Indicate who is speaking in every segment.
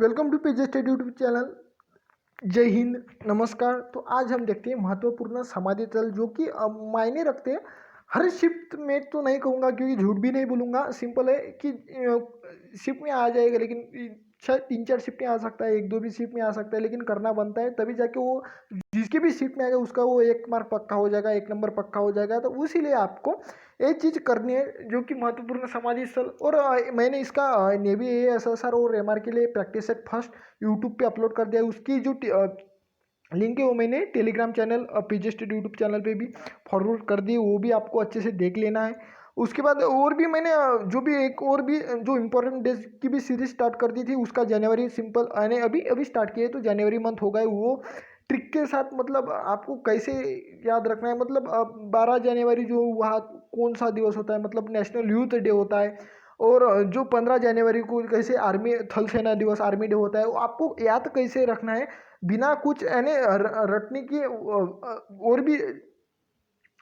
Speaker 1: Welcome to page study YouTube channel. जय हिंद, नमस्कार। तो आज हम देखते हैं महत्वपूर्ण समाधि स्थल जो कि मायने रखते हैं। हर शिफ्ट में तो नहीं कहूँगा क्योंकि झूठ भी नहीं बोलूँगा, सिंपल है कि शिफ्ट में आ जाएगा, लेकिन शायद 3-4 शिफ्ट में आ सकता है, 1-2 भी शिफ्ट में आ सकता है, लेकिन करना बनता है तभी जाके वो जिसके भी शिफ्ट में आएगा उसका वो 1 मार्क पक्का हो जाएगा, 1 नंबर पक्का हो जाएगा। तो इसीलिए आपको ये चीज़ करनी है जो कि महत्वपूर्ण समाधि स्थल। और मैंने इसका नेवी एएसएसआर और एमआर के लिए प्रैक्टिस सेट फर्स्ट यूट्यूब पे अपलोड कर दिया है। उसकी जो लिंक है वो मैंने टेलीग्राम चैनल पीजेस्टेड यूट्यूब चैनल पे भी फॉरवर्ड कर दी, वो भी आपको अच्छे से देख लेना है। उसके बाद और भी मैंने जो भी एक और भी जो इम्पोर्टेंट डेज की भी सीरीज स्टार्ट कर दी थी, उसका जनवरी सिंपल मैंने अभी अभी स्टार्ट किया है, तो जनवरी मंथ होगा वो ट्रिक के साथ। मतलब आपको कैसे याद रखना है, मतलब 12 जनवरी जो वहाँ कौन सा दिवस होता है, मतलब नेशनल यूथ डे होता है। और जो 15 जनवरी को कैसे आर्मी थल सेना दिवस आर्मी डे होता है, वो आपको याद कैसे रखना है बिना कुछ यानी रटने की। और भी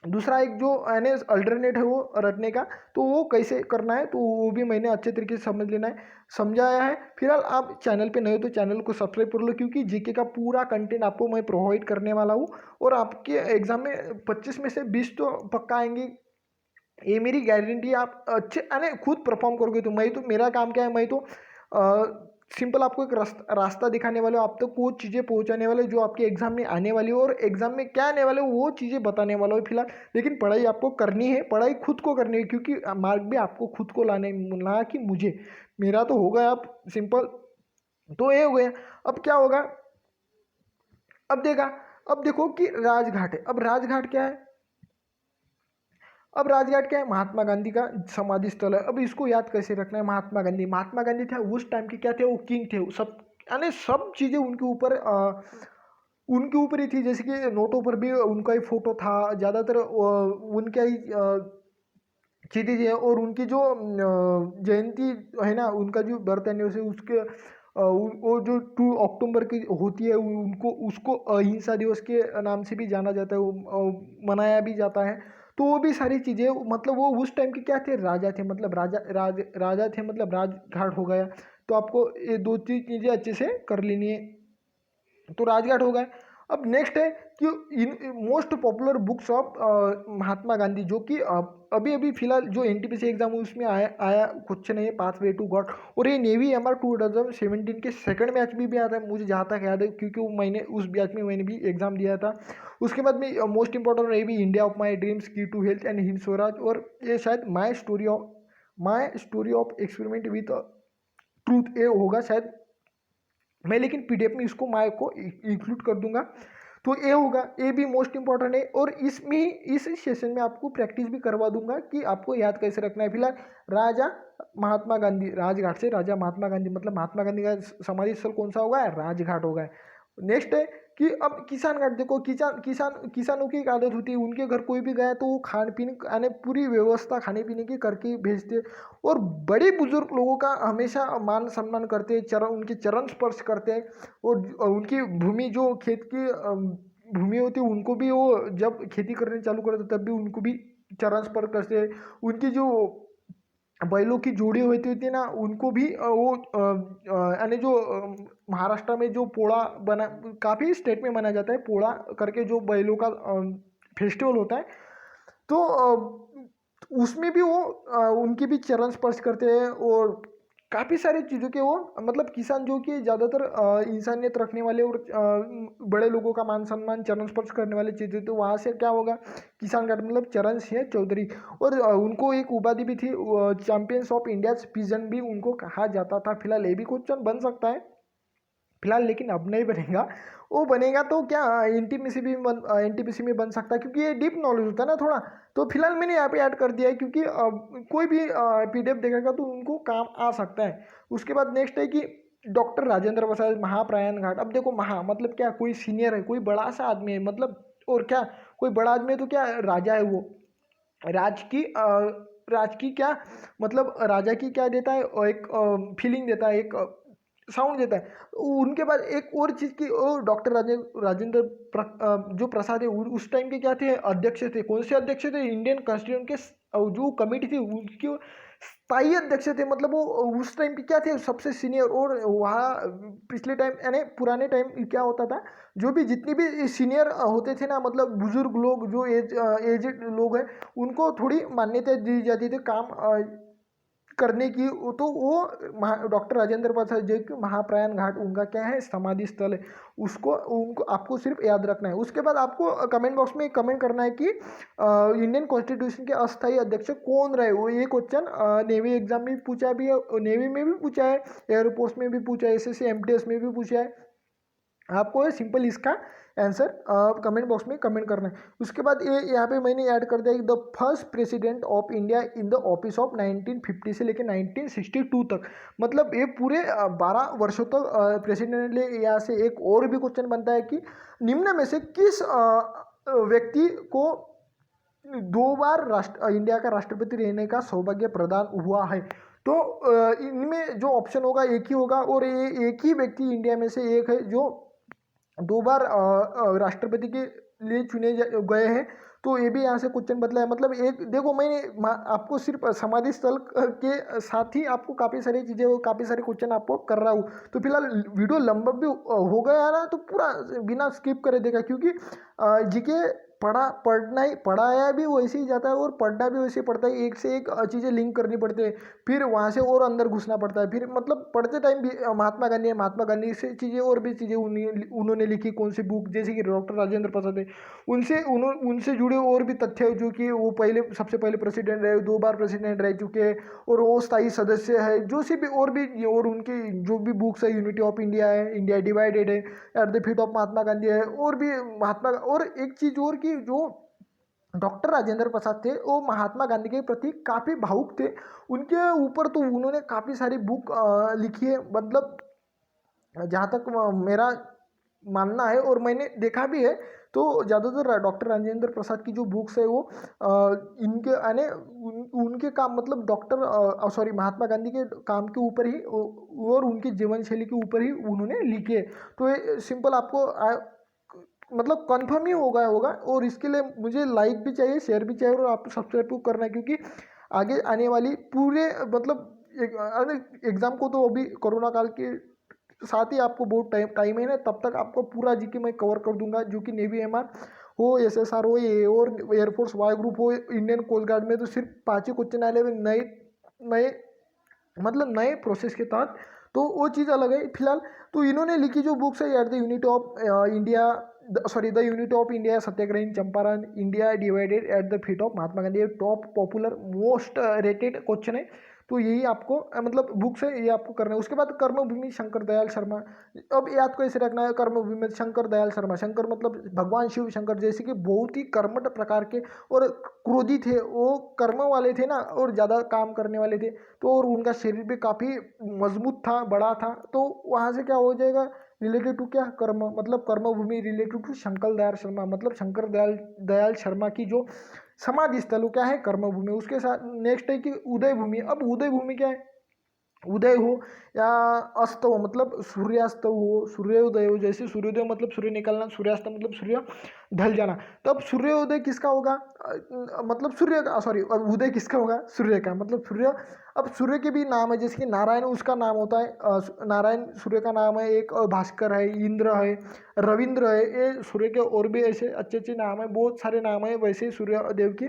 Speaker 1: दूसरा एक जो यानी अल्टरनेट है वो रटने का, तो वो कैसे करना है तो वो भी मैंने अच्छे तरीके से समझ लेना है, समझाया है। फिलहाल आप चैनल पे नए हो तो चैनल को सब्सक्राइब कर लो, क्योंकि जीके का पूरा कंटेंट आपको मैं प्रोवाइड करने वाला हूँ। और आपके एग्जाम में 25 में से 20 तो पक्का आएंगे, ये मेरी गारंटी। आप अच्छे यानी खुद परफॉर्म करोगे तो मैं तो, मेरा काम क्या है, मैं तो सिंपल आपको एक रास्ता दिखाने वाले हो, आप तक वो चीज़ें पहुंचाने वाले जो आपके एग्जाम में आने वाली हो, और एग्जाम में क्या आने वाले हो वो चीज़ें बताने वाला हो फिलहाल। लेकिन पढ़ाई आपको करनी है, पढ़ाई खुद को करनी है, क्योंकि मार्क भी आपको खुद को लाने, ना कि मुझे। मेरा तो हो गया आप सिंपल, तो ये हो गया। अब क्या होगा, अब देखा, अब देखो कि राजघाट है। अब राजघाट क्या है, अब राजघाट क्या है, महात्मा गांधी का समाधि स्थल है। अब इसको याद कैसे रखना है, महात्मा गांधी, महात्मा गांधी थे उस टाइम के, क्या थे वो, किंग थे। वो सब यानी सब चीज़ें उनके ऊपर ही थी। जैसे कि नोटों पर भी उनका ही फोटो था, ज़्यादातर उनका ही चीज़ें है। और उनकी जो जयंती है ना, उनका जो बर्थ एनिवर्सरी, उसके वो जो 2 अक्टूबर की होती है, उनको उसको अहिंसा दिवस के नाम से भी जाना जाता है, वो मनाया भी जाता है। तो वो भी सारी चीज़ें, मतलब वो उस टाइम के क्या थे, राजा थे, मतलब राजा थे, मतलब राजघाट हो गया। तो आपको ये 2-3 चीज़ें अच्छे से कर लेनी है, तो राजघाट हो गए। अब नेक्स्ट है कि in most popular books of Mahatma Gandhi, जो कि अभी अभी फिलहाल जो एनटीपीसी एग्जाम है उसमें आया क्वेश्चन है, पाथवे टू गॉड। और ये नेवी एमआर 2017 के सेकंड बैच में भी आता है, मुझे जहाँ तक याद है, क्योंकि वो मैंने उस बैच में मैंने भी एग्जाम दिया था। उसके बाद में मोस्ट इंपॉर्टेंट ये भी India of my dreams, key to health and Hind Swaraj. और ये शायद my story of experiment with truth, ये होगा शायद। मैं लेकिन पीडीएफ में इसको माय को इंक्लूड कर दूंगा, तो ये होगा, ये भी मोस्ट इंपॉर्टेंट है। और इसमें ही इस सेशन में आपको प्रैक्टिस भी करवा दूंगा कि आपको याद कैसे रखना है। फिलहाल राजा महात्मा गांधी, राजघाट से राजा महात्मा गांधी, मतलब महात्मा गांधी का समाधि स्थल कौन सा होगा, राजघाट होगा। नेक्स्ट है कि अब किसान घाट देखो, किसानों की एक आदत होती है, उनके घर कोई भी गया तो वो खान पीने यानी पूरी व्यवस्था खाने पीने की करके भेजते। और बड़े बुजुर्ग लोगों का हमेशा मान सम्मान करते हैं, चरण उनके चरण स्पर्श करते हैं। और उनकी भूमि जो खेत की भूमि होती है, उनको भी वो जब खेती करने चालू करते तब भी उनको भी चरण स्पर्श करते हैं। उनकी जो बैलों की जोड़ी होती थी ना, उनको भी वो यानी जो महाराष्ट्र में जो पोड़ा बना, काफ़ी स्टेट में मनाया जाता है पोड़ा करके, जो बैलों का फेस्टिवल होता है। तो उसमें भी वो उनके भी चरण स्पर्श करते हैं। और काफ़ी सारी चीज़ों के वो, मतलब किसान जो कि ज़्यादातर इंसानियत रखने वाले और बड़े लोगों का मान सम्मान चरण स्पर्श करने वाली चीज़ें, तो वहाँ से क्या होगा, किसान घाट मतलब चरण सिंह चौधरी। और उनको एक उपाधि भी थी, चैंपियंस ऑफ इंडिया पिजन भी उनको कहा जाता था। फिलहाल ये भी क्वेश्चन बन सकता है फिलहाल, लेकिन अब नहीं बनेगा। वो बनेगा तो क्या एनटीपीसी में बन सकता है, क्योंकि ये डीप नॉलेज होता है ना थोड़ा। तो फिलहाल मैंने यहाँ पे ऐड कर दिया है, क्योंकि कोई भी पीडीएफ देखेगा तो उनको काम आ सकता है। उसके बाद नेक्स्ट है कि डॉक्टर राजेंद्र प्रसाद महाप्रयाण घाट। अब देखो, महा मतलब क्या, कोई सीनियर है, कोई बड़ा सा आदमी है, मतलब। और क्या, कोई बड़ा आदमी है तो क्या, राजा है वो, राज की राज की क्या, मतलब राजा की क्या देता है, एक फीलिंग देता है, एक साउंड देता है। उनके बाद एक और चीज़ की, डॉक्टर राजेंद्र जो प्रसाद है, उस टाइम के क्या थे, अध्यक्ष थे। कौन से अध्यक्ष थे, इंडियन कॉन्स्टिट्यूशन के जो कमेटी थी उनके स्थायी अध्यक्ष थे, मतलब वो उस टाइम पे क्या थे, सबसे सीनियर। और वहाँ पिछले टाइम यानी पुराने टाइम क्या होता था, जो भी जितनी भी सीनियर होते थे ना, मतलब बुजुर्ग लोग जो एजेड लोग हैं, उनको थोड़ी मान्यता दी जाती थी काम करने की। तो वो डॉक्टर राजेंद्र प्रसाद जो कि महाप्रयाण घाट उनका क्या है, समाधि स्थल है। उसको उनको आपको सिर्फ याद रखना है। उसके बाद आपको कमेंट बॉक्स में कमेंट करना है कि इंडियन कॉन्स्टिट्यूशन के अस्थायी अध्यक्ष कौन रहे। वो ये क्वेश्चन नेवी एग्जाम में भी पूछा भी है, नेवी में भी पूछा है, एयरफोर्स में भी पूछा है, एसएससी एमटीएस में भी पूछा है। आपको सिंपल इसका आंसर कमेंट बॉक्स में कमेंट करना है। उसके बाद ये यहाँ पे मैंने ऐड कर दिया, the first president of India in the office of 1950 से लेकर 1962 तक। मतलब ये पूरे 12 वर्षों तक प्रेसिडेंट ले। यहाँ से एक और भी क्वेश्चन बनता है कि निम्न में से किस व्यक्ति को 2 बार इंडिया का राष्ट्रपति रहने का सौभाग्य प्रदान हुआ है। तो इनमें जो ऑप्शन होगा एक ही होगा, और ये एक ही व्यक्ति इंडिया में से एक है जो 2 बार राष्ट्रपति के लिए चुने गए हैं। तो ये भी यहाँ से क्वेश्चन बदला है। मतलब एक देखो, मैंने आपको सिर्फ समाधि स्थल के साथ ही आपको काफ़ी सारी चीज़ें और काफ़ी सारे क्वेश्चन आपको कर रहा हूँ। तो फिलहाल वीडियो लंबा भी हो गया ना, तो पूरा बिना स्किप करे देखा, क्योंकि जीके पढ़ना ही पढ़ाया भी वैसे ही जाता है और पढ़ना भी वैसे ही पड़ता है। एक से एक चीज़ें लिंक करनी पड़ती है, फिर वहाँ से और अंदर घुसना पड़ता है। फिर मतलब पढ़ते टाइम भी महात्मा गांधी है, महात्मा गांधी से चीज़ें और भी चीज़ें उन्होंने लिखी, कौन सी बुक, जैसे कि डॉक्टर राजेंद्र प्रसाद है, उनसे जुड़े और भी तथ्य है, जो कि वो सबसे पहले प्रेसिडेंट रहे, 2 बार प्रेसिडेंट रह चुके हैं, और वो स्थायी सदस्य है, जो सी भी और भी, और उनकी जो भी बुक्स है, यूनिटी ऑफ इंडिया है, इंडिया डिवाइडेड है, at the feet of Mahatma Gandhi है, और भी महात्मा। और एक चीज़ और कि जो डॉक्टर राजेंद्र प्रसाद थे वो महात्मा गांधी के प्रति काफ़ी भावुक थे। उनके ऊपर तो उन्होंने काफ़ी सारी बुक लिखी है। मतलब जहाँ तक मेरा मानना है और मैंने देखा भी है, तो ज़्यादातर डॉक्टर राजेंद्र प्रसाद की जो बुक्स है वो इनके यानी उनके काम, मतलब सॉरी महात्मा गांधी के काम के ऊपर ही और उनकी जीवन शैली के ऊपर ही उन्होंने लिखे है। तो ये सिंपल आपको मतलब कंफर्म ही होगा। और इसके लिए मुझे लाइक भी चाहिए, शेयर भी चाहिए, और आपको सब्सक्राइब करना है, क्योंकि आगे आने वाली पूरे मतलब एग्ज़ाम को तो अभी कोरोना काल के साथ ही आपको बहुत टाइम है ना, तब तक आपको पूरा जीके मैं कवर कर दूंगा, जो कि नेवी एमआर हो, एसएसआर हो, ये और एयरफोर्स वाई ग्रुप हो, इंडियन कोस्ट गार्ड में तो सिर्फ 5 ही क्वेश्चन आए हुए नए नए मतलब नए प्रोसेस के तहत। तो वो चीज़ अलग है। फिलहाल तो इन्होंने लिखी जो बुक्स है यार, the unit of India, the unit of India, Satyagraha in Champaran, India divided at the feet of Mahatma Gandhi, top popular most rated question है। तो यही आपको मतलब बुक्स है, ये आपको करना है। उसके बाद कर्मभूमि शंकर दयाल शर्मा। अब याद को ऐसे रखना है, कर्मभूमि में शंकर दयाल शर्मा, शंकर मतलब भगवान शिव शंकर, जैसे कि बहुत ही कर्मठ प्रकार के और क्रोधी थे, वो कर्म वाले थे ना, और ज़्यादा काम करने वाले थे। तो और उनका शरीर भी काफ़ी मजबूत था, बड़ा था। तो वहाँ से क्या हो जाएगा, रिलेटेड टू क्या, कर्म, मतलब कर्मभूमि रिलेटेड टू शंकर दयाल शर्मा, मतलब शंकर दयाल शर्मा की जो समाधि स्थल वो क्या है, कर्मभूमि। उसके साथ नेक्स्ट है कि उदय भूमि। अब उदय भूमि क्या है, उदय हो या अस्त हो, मतलब सूर्यास्त हो, सूर्योदय हो, जैसे सूर्योदय मतलब सूर्य निकलना, सूर्यास्त मतलब सूर्य ढल जाना। तब सूर्योदय किसका होगा, मतलब सूर्य का, सॉरी, और उदय किसका होगा, सूर्य का, मतलब सूर्य। अब सूर्य के भी नाम है, जैसे कि नारायण उसका नाम होता है, नारायण सूर्य का नाम है एक, भास्कर है, इंद्र है, रविंद्र है, ये सूर्य के और भी ऐसे अच्छे अच्छे नाम है, बहुत सारे नाम है वैसे सूर्य देव के।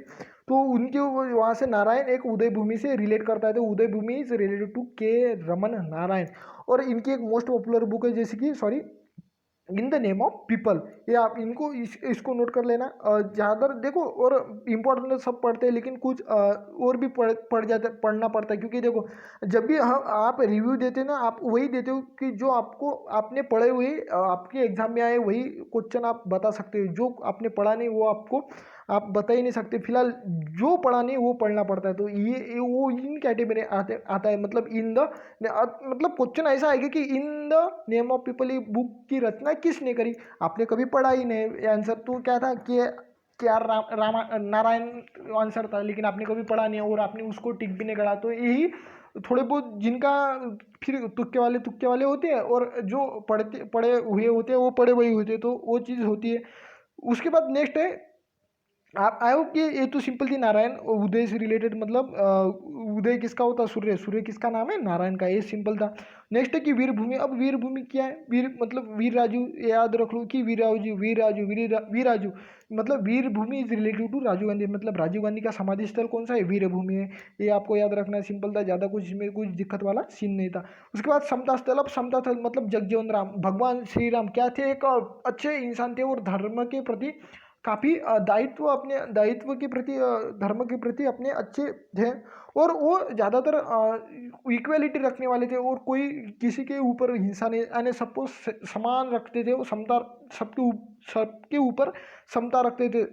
Speaker 1: तो उनके वहाँ से नारायण एक उदय भूमि से रिलेट करता है, तो उदय भूमि इज रिलेटेड टू के रमन नारायण। और इनकी एक मोस्ट पॉपुलर बुक है, जैसे कि sorry, in the name of people. ये आप इनको इसको नोट कर लेना। ज़्यादातर देखो, और इम्पोर्टेंट सब पढ़ते हैं, लेकिन कुछ और भी पढ़ना पड़ता है, क्योंकि देखो जब भी हम आप रिव्यू देते हो ना, आप वही देते हो कि जो आपको आपने पढ़े हुए आपके एग्जाम में आए वही क्वेश्चन आप बता सकते हो। जो आपने पढ़ा नहीं वो आपको आप बता ही नहीं सकते। फिलहाल जो पढ़ा नहीं वो पढ़ना पड़ता है। तो ये वो इन कैटेगरी आता है, मतलब इन द मतलब क्वेश्चन ऐसा आएगा कि in the name of people, ये बुक की रचना किसने करी, आपने कभी पढ़ा ही नहीं। आंसर तो क्या था कि आर नारायण आंसर था, लेकिन आपने कभी पढ़ा नहीं और आपने उसको टिक भी नहीं करा। तो यही थोड़े बहुत जिनका फिर तुक्के वाले होते हैं, और जो पढ़े हुए होते हैं वो पढ़े वही होते हैं, तो वो चीज़ होती है। उसके बाद नेक्स्ट है आप आई होप कि ये तो सिंपल थी। नारायण और उदय से रिलेटेड, मतलब उदय किसका होता है? सूर्य। सूर्य किसका नाम है? नारायण का। ये सिंपल था। नेक्स्ट है कि वीरभूमि। अब वीरभूमि क्या है? वीर मतलब वीर राजू, याद रख लो कि वीर राजू मतलब Veerbhumi is related to Rajiv Gandhi, मतलब राजीव गांधी का समाधि स्थल कौन सा है? वीरभूमि है। ये आपको याद रखना है, सिंपल था, ज़्यादा कुछ इसमें कुछ दिक्कत वाला सीन नहीं था। उसके बाद समता स्थल। अब समता स्थल मतलब जगजीवन राम, भगवान श्री राम क्या थे? एक अच्छे इंसान थे और धर्म के प्रति काफ़ी दायित्व के प्रति, धर्म के प्रति अपने अच्छे थे। और वो ज़्यादातर इक्वेलिटी रखने वाले थे, और कोई किसी के ऊपर हिंसा नहीं, यानी सबको समान रखते थे, वो समता, सबके ऊपर समता रखते थे।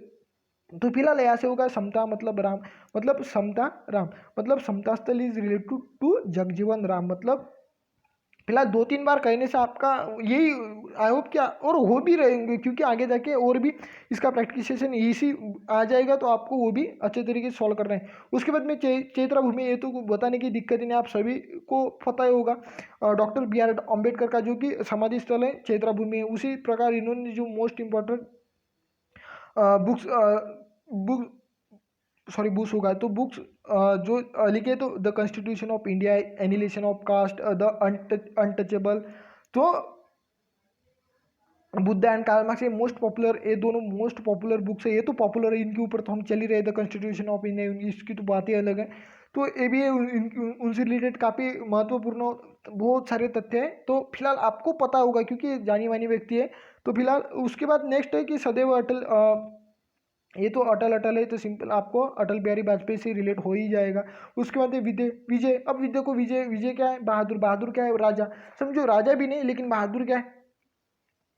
Speaker 1: तो फिलहाल यहाँ से होगा समता मतलब राम, मतलब समता राम, मतलब Samata Sthal is related to Jagjivan Ram. मतलब फिलहाल 2-3 बार कहने से आपका यही आई होप क्या और हो भी रहेंगे, क्योंकि आगे जाके और भी इसका प्रैक्टिसेशन इसी आ जाएगा, तो आपको वो भी अच्छे तरीके से सॉल्व करना है। उसके बाद में चैत्रा भूमि, ये तो बताने की दिक्कत ही नहीं, आप सभी को पता ही होगा। डॉक्टर बी आर अम्बेडकर का जो कि समाधि स्थल है चैत्रा भूमि है। उसी प्रकार इन्होंने जो most important books book sorry books होगा, तो बुक्स जो लिखे, तो the constitution of India, annihilation of caste, the untouchable, तो बुद्ध एंड कार्ल मार्क्स, ये मोस्ट पॉपुलर, ये दोनों मोस्ट पॉपुलर बुक्स है। ये तो पॉपुलर है, इनके ऊपर तो हम चल ही रहे थे। कॉन्स्टिट्यूशन ऑफ इंडिया, इसकी तो बात ही अलग है। तो ये भी है, उनसे रिलेटेड काफ़ी महत्वपूर्ण बहुत सारे तथ्य हैं। तो फिलहाल आपको पता होगा क्योंकि ये जानी मानी व्यक्ति है। तो फिलहाल उसके बाद नेक्स्ट है कि सदैव अटल, ये तो अटल अटल है, तो सिंपल आपको अटल बिहारी वाजपेयी से रिलेट हो ही जाएगा। उसके बाद है विजय। विजय, अब विजय को विजय, विजय क्या है? बहादुर। बहादुर क्या है? राजा। समझो राजा भी नहीं, लेकिन बहादुर क्या है?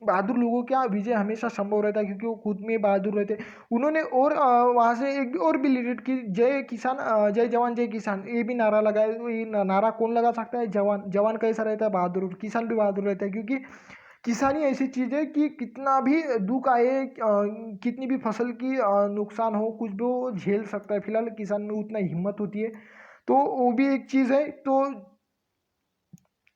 Speaker 1: बहादुर लोगों क्या विजय हमेशा संभव रहता है, क्योंकि वो खुद में बहादुर रहते हैं। उन्होंने और वहाँ से एक और भी रिलेट की, जय किसान, जय जवान जय किसान, ये भी नारा लगाया। तो ये नारा कौन लगा सकता है? जवान। जवान कैसा रहता है? बहादुर। किसान भी बहादुर रहता है, क्योंकि किसानी ऐसी चीज़ है कि कितना भी दुख आए, कितनी भी फसल की नुकसान हो, कुछ भी वो झेल सकता है। फिलहाल किसान में उतना हिम्मत होती है, तो वो भी एक चीज़ है। तो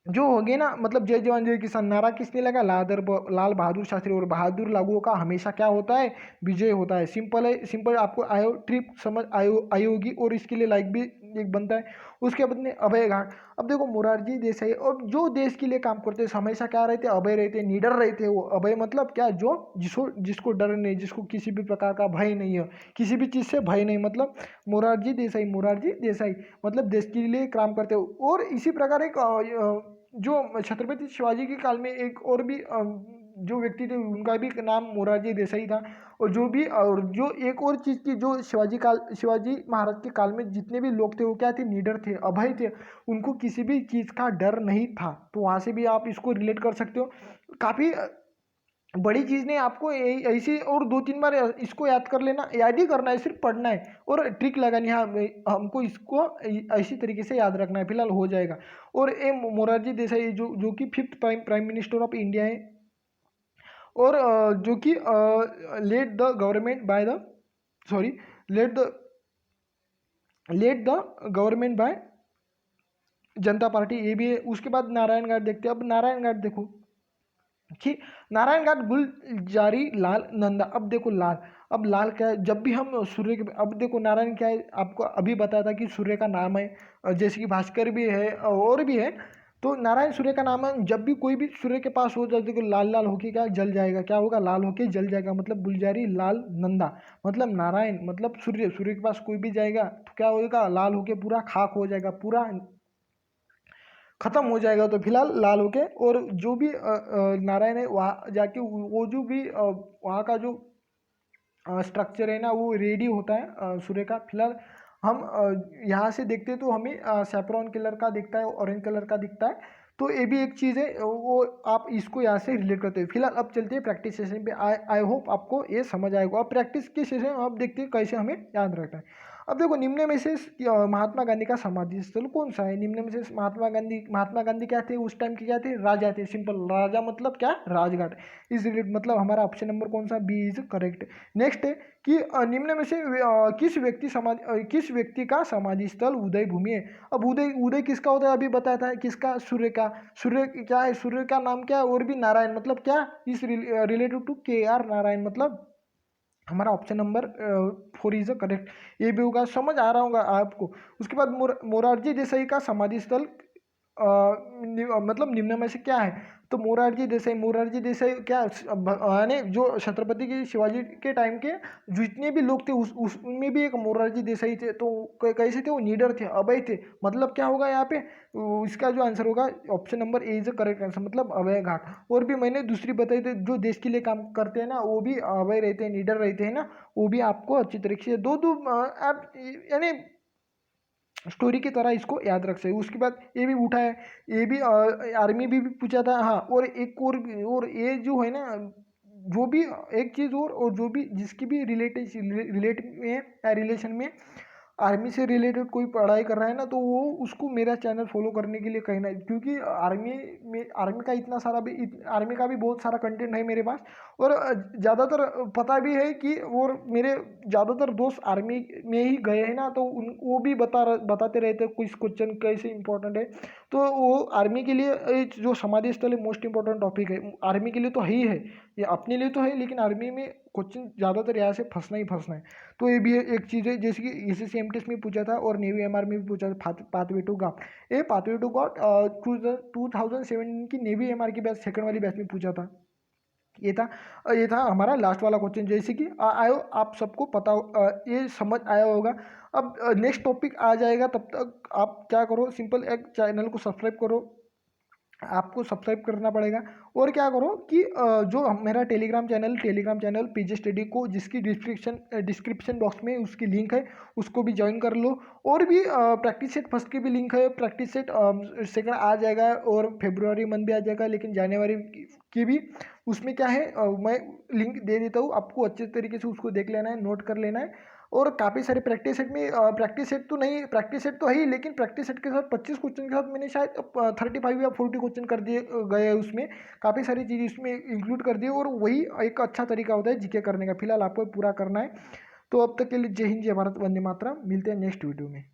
Speaker 1: जो हो गए ना, मतलब जय जवान जय किसान नारा किसने लगा? लाल बहादुर शास्त्री। और बहादुर लोगों का हमेशा क्या होता है? विजय होता है। सिंपल है, सिंपल, आपको आयो ट्रिप समझ आई होगी, और इसके लिए लाइक भी एक बनता है। उसके बाद में अभय घाट। अब देखो मोरारजी देसाई, और जो देश के लिए काम करते हैं हमेशा क्या रहते हैं? अभय रहते हैं, निडर रहते हैं। वो अभय मतलब क्या? जो जिसको जिसको डर नहीं, जिसको किसी भी प्रकार का भय नहीं है, किसी भी चीज़ से भय नहीं, मतलब मोरारजी देसाई। मोरारजी देसाई मतलब देश के लिए काम करते हो। और इसी प्रकार एक जो छत्रपति शिवाजी के काल में एक और भी जो व्यक्ति थे, उनका भी नाम मोरारजी देसाई था। और जो एक और चीज़ की, जो शिवाजी महाराज के काल में जितने भी लोग थे वो क्या थे? निडर थे, अभय थे। उनको किसी भी चीज़ का डर नहीं था। तो वहाँ से भी आप इसको रिलेट कर सकते हो। काफ़ी बड़ी चीज़ नहीं, आपको ऐसी और 2-3 बार इसको याद कर लेना, याद ही करना है, सिर्फ पढ़ना है और ट्रिक लगानी है। हाँ हमको इसको ऐसी तरीके से याद रखना है, फिलहाल हो जाएगा। और ये मोरारजी देसाई जो कि 5th prime minister of India है, और जो कि led the government by the sorry led the led the government by Janata Party, ये भी है। उसके बाद नारायण घाट देखते हैं। अब नारायण घाट देखो कि नारायण घाट गुलजारी लाल नंदा। अब देखो लाल, अब लाल क्या है? जब भी हम सूर्य के, अब देखो नारायण क्या है, आपको अभी बताया था कि सूर्य का नाम है, जैसे कि भास्कर भी है और भी है। तो नारायण सूर्य का नाम है। जब भी कोई भी सूर्य के पास हो जाए, देखो लाल लाल होके क्या जल जाएगा, क्या होगा? लाल होके जल जाएगा, मतलब गुलजारी लाल नंदा। मतलब नारायण मतलब सूर्य, सूर्य के पास कोई भी जाएगा तो क्या होगा? लाल होके पूरा खाक हो जाएगा, पूरा खत्म हो जाएगा। तो फिलहाल लाल होके, और जो भी नारायण है वहाँ जाके वो जो भी वहाँ का जो स्ट्रक्चर है ना, वो रेडी होता है सूर्य का। फिलहाल हम यहाँ से देखते हैं तो हमें सेफ्रॉन कलर का दिखता है, ऑरेंज कलर का दिखता है। तो ये भी एक चीज़ है, वो आप इसको यहाँ से रिलेट करते हो। फिलहाल अब चलते हैं प्रैक्टिस सेशन पे। आई होप आपको ये समझ आएगा। अब प्रैक्टिस के सेशन अब देखते हैं कैसे हमें याद रखना है। अब देखो निम्न में से महात्मा गांधी का समाधि स्थल कौन सा है? निम्न में से महात्मा गांधी क्या थे उस टाइम के? क्या थे? राजा थे। सिंपल, राजा मतलब क्या? राजघाट। इस रिलेट, मतलब हमारा ऑप्शन नंबर कौन सा? B is correct. नेक्स्ट है कि निम्न में से किस व्यक्ति का समाधि स्थल उदय भूमि है? अब उदय उदय किसका होता है? अभी बताया था किसका? सूर्य का। सूर्य क्या है? सूर्य का नाम क्या है? और भी नारायण, मतलब क्या? इस रिलेटेड टू के आर नारायण, मतलब हमारा option number 4 is the correct, ये भी होगा। समझ आ रहा होगा आपको। उसके बाद मोरारजी देसाई का समाधि स्थल मतलब निम्न में से क्या है? तो मोरारजी देसाई क्या यानी जो छत्रपति की शिवाजी के टाइम के जितने भी लोग थे उसमें भी एक मोरारजी देसाई थे। तो कैसे थे वो? नीडर थे, अभय थे। मतलब क्या होगा यहाँ पे? इसका जो आंसर होगा option number A is the correct answer, मतलब अभय घाट। और भी मैंने दूसरी बताई थी, जो देश के लिए काम करते हैं ना वो भी अभय रहते हैं, नीडर रहते हैं ना, वो भी आपको अच्छी तरीके से दो दो आप यानी स्टोरी की तरह इसको याद रख सकते। उसके बाद ये भी उठा है, ये भी आर्मी भी पूछा था। हाँ, और एक और ये जो है ना, जो भी एक चीज़ और जो भी जिसकी भी रिलेट में या रिलेशन में आर्मी से रिलेटेड कोई पढ़ाई कर रहा है ना, तो वो उसको मेरा चैनल फॉलो करने के लिए कहना है, क्योंकि आर्मी का इतना सारा भी आर्मी का भी बहुत सारा कंटेंट है मेरे पास। और ज़्यादातर पता भी है कि और मेरे ज़्यादातर दोस्त आर्मी में ही गए हैं ना, तो वो भी बताते रहते हैं कुछ क्वेश्चन कैसे इंपॉर्टेंट है। तो वो आर्मी के लिए जो समाधि स्थल है मोस्ट इंपॉर्टेंट टॉपिक है, आर्मी के लिए तो है ही है, ये अपने लिए तो है, लेकिन आर्मी में क्वेश्चन ज़्यादातर यहाँ से फंसना ही फंसना है। तो ये भी एक चीज़ है, जैसे कि एसएससी एमटीएस में पूछा था और नेवी एमआर में भी पूछा था, पाथवे टू गॉड। ये पाथवे टू गॉड 2007 की नेवी एमआर की बैच सेकंड वाली बैच में पूछा था। ये था हमारा लास्ट वाला क्वेश्चन, जैसे कि आयो आप सबको पता ये समझ आया होगा। अब नेक्स्ट टॉपिक आ जाएगा, तब तक आप क्या करो, सिंपल एक चैनल को सब्सक्राइब करो, आपको सब्सक्राइब करना पड़ेगा। और क्या करो कि जो मेरा टेलीग्राम चैनल पीजी स्टडी को, जिसकी डिस्क्रिप्शन बॉक्स में उसकी लिंक है, उसको भी ज्वाइन कर लो। और भी प्रैक्टिस सेट फर्स्ट की भी लिंक है, प्रैक्टिस सेट सेकंड आ जाएगा और फेब्रुआरी मंथ भी आ जाएगा, लेकिन जनवरी की भी उसमें क्या है मैं लिंक दे देता हूँ, आपको अच्छे तरीके से उसको देख लेना है, नोट कर लेना है। और काफ़ी सारे प्रैक्टिस सेट में प्रैक्टिस सेट तो है ही, लेकिन प्रैक्टिस सेट के साथ 25 क्वेश्चन के साथ मैंने शायद 35 या 40 क्वेश्चन कर दिए गए हैं उसमें। काफ़ी सारी चीज़ इसमें इंक्लूड कर दी, और वही एक अच्छा तरीका होता है जीके करने का। फिलहाल आपको पूरा करना है। तो अब तक के लिए जय हिंद, जय भारत, वंदे मातरम। मिलते हैं नेक्स्ट वीडियो में।